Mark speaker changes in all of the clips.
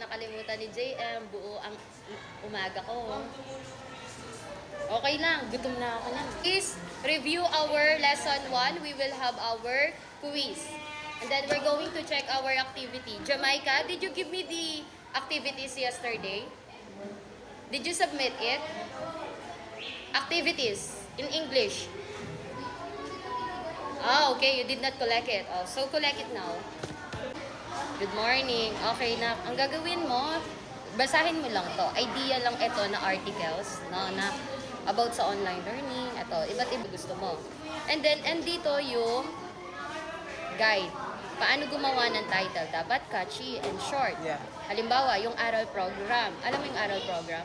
Speaker 1: nakalimutan ni JM, buo ang umaga ko. Okay lang, gutom na ako lang. Please review our lesson 1. We will have our quiz. And then we're going to check our activity. Jamaica, did you give me the activities yesterday? Did you submit it? Activities in English. Ah, okay, you did not collect it. Oh, so collect it now. Good morning. Okay na. Ang gagawin mo, basahin mo lang to. Idea lang ito na articles, no, na about sa online learning. Ito, iba't iba gusto mo. And then, dito yung guide. Paano gumawa ng title? Dapat catchy and short.
Speaker 2: Yeah.
Speaker 1: Halimbawa, yung aral program. Alam mo yung aral program?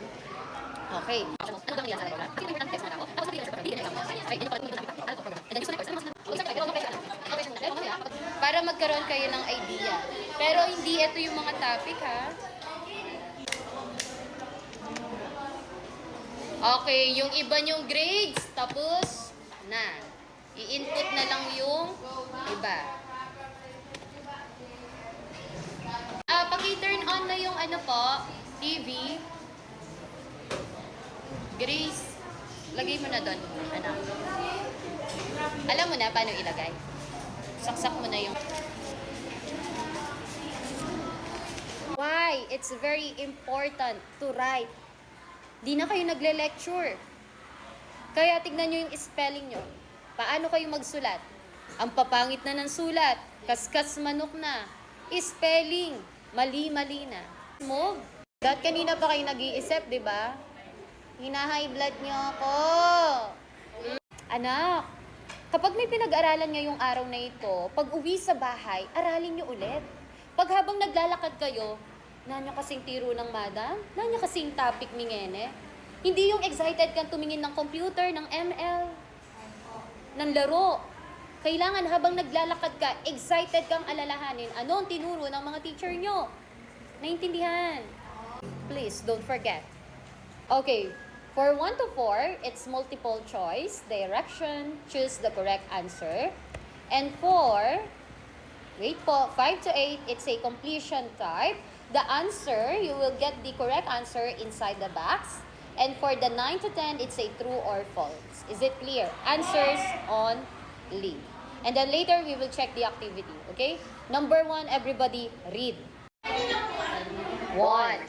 Speaker 1: Okay. Ano bang yung aral program? Para magkaroon kayo ng idea. Pero hindi ito yung mga topic, ha? Okay, yung iba yung grades, tapos na. I-input na lang yung iba. Paki-turn on na yung ano po, TV. Grace, lagay mo na doon. Ano? Alam mo na paano ilagay? Saksak mo na yung... Why? It's very important to write. Di na kayo nagle-lecture. Kaya tignan nyo yung spelling nyo. Paano kayo magsulat? Ang papangit na ng sulat. Kaskas manok na. Spelling. Mali-mali na. Move. Dahil kanina pa kayo nag-iisip, di ba? Hina-high blood nyo ako. Anak, kapag may pinag-aralan ngayong araw na ito, pag uwi sa bahay, aralin nyo ulit. Pag habang naglalakad kayo, nanyo kasing tiro ng madam, nanyo kasing topic mingene. Hindi yung excited kang tumingin ng computer, ng ML, ng laro. Kailangan habang naglalakad ka, excited kang alalahanin ano ang tinuro ng mga teacher nyo. Naintindihan? Please, don't forget. Okay, for 1 to 4, it's multiple choice, direction, choose the correct answer. And for, wait po, 5 to 8, it's a completion type. The answer, you will get the correct answer inside the box. And for the 9 to 10, it's a true or false. Is it clear? Answers only. And then later, we will check the activity. Okay? Number 1, everybody read. 1.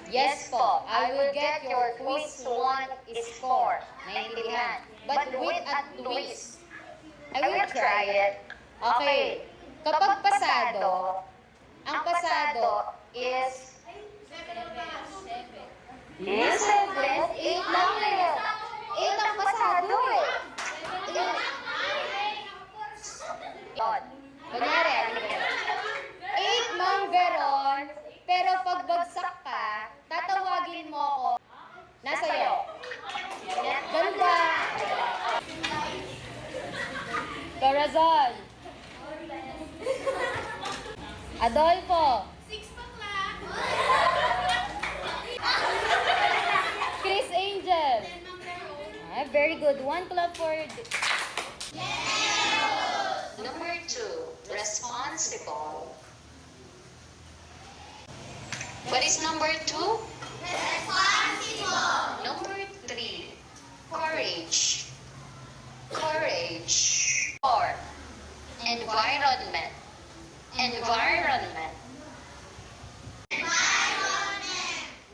Speaker 1: Yes po. I will get your quiz 1 score. Naintindihan. But wait at Luis. I will try it. Okay. Kapag pasado, ang pasado is 7. 8 lang eh. 8 ang pasado eh. Kunyari, 8 Mang Veron, pero pag bagsak ka, tatawagin mo ako. Nasa'yo. Ganun ba? Corazon. Adolfo.
Speaker 3: 6 pa class.
Speaker 1: Chris Angel. Very good. 1 clap for...
Speaker 4: Number 2, responsible. What is number 2?
Speaker 3: Responsible.
Speaker 4: Number 3, courage. Courage. 4, environment. Environment.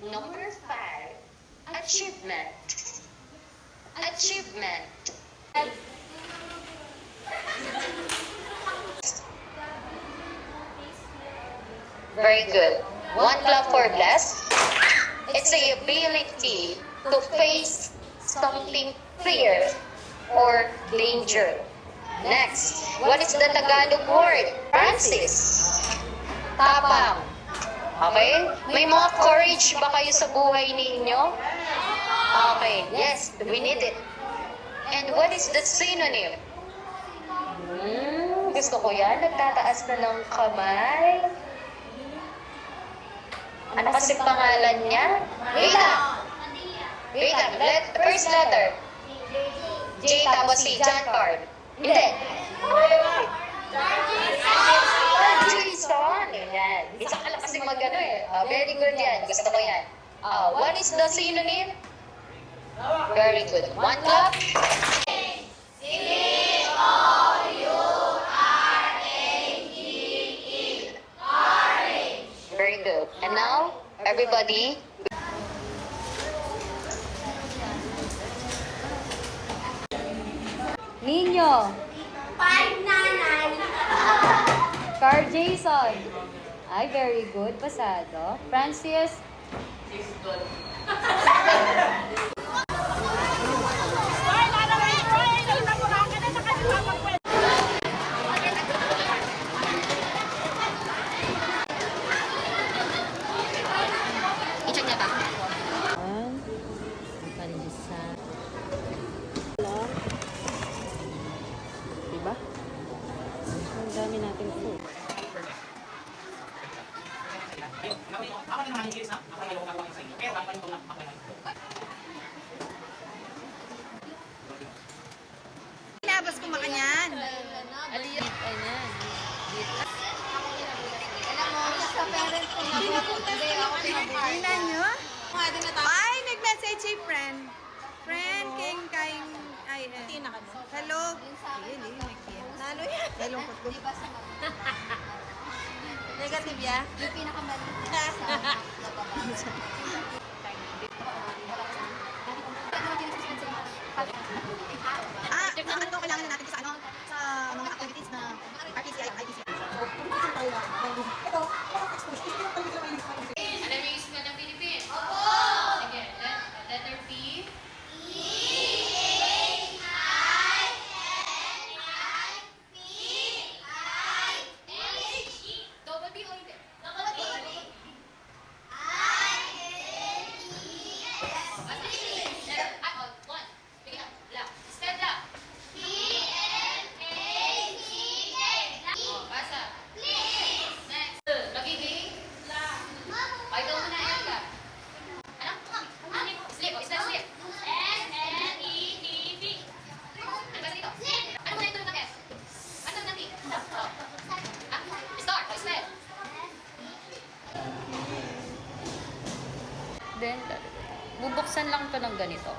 Speaker 4: Number 5, achievement. Achievement. Very good. 1 clap for Bless. It's the ability to face something fear or danger. Next, what is the Tagalog word? Francis. Tapang. Okay? May mga courage ba kayo sa buhay ninyo? Okay, yes, we need it. And what is the synonym? Gusto ko yan. Nagtataas na ng kamay. Ano kasi pangalan niya? Wait lang. Wait lang. First letter. J tapos si John Card. Hindi. Jason. Yan. Isa ka lang kasi mag ano eh. Very good yan. Gusto ko yan. What is the synonym? Very good. One clap. Very good. And now, everybody,
Speaker 1: Ninyo.
Speaker 2: Five nanay.
Speaker 1: Car Jason. Ay, very good. Pasado. Francis.
Speaker 4: i-check niya ba?
Speaker 1: Diba? Ang dami natin food.
Speaker 2: Labas ko makanyan.
Speaker 1: Aliyah. Ayan.
Speaker 2: Alam mo, sa parent ko na hindi ako pinag-party. Tingnan nyo? Ay, nag-message si friend. Friend, king kaing... Ay, hello. Ayun, nag-kiss. Nalo yan. Nalungkot ko. Negative ya?
Speaker 3: Yung pinakamali sa
Speaker 2: Ito kailangan natin sa mga activities na RTC ay ITC.
Speaker 1: Alam mo yung school ng Philippines? Sige. Letter P. Double P o hindi? One. Bigyan na. Black. Stella. Basa. Next. Magiging? Ay, ikaw muna, Erika. Ano? Slip. Is that slip? Ano ba dito? Ano muna yung tulog ng S? Ano ng T? Start. Slip. Then, bubuksan lang to ng ganito.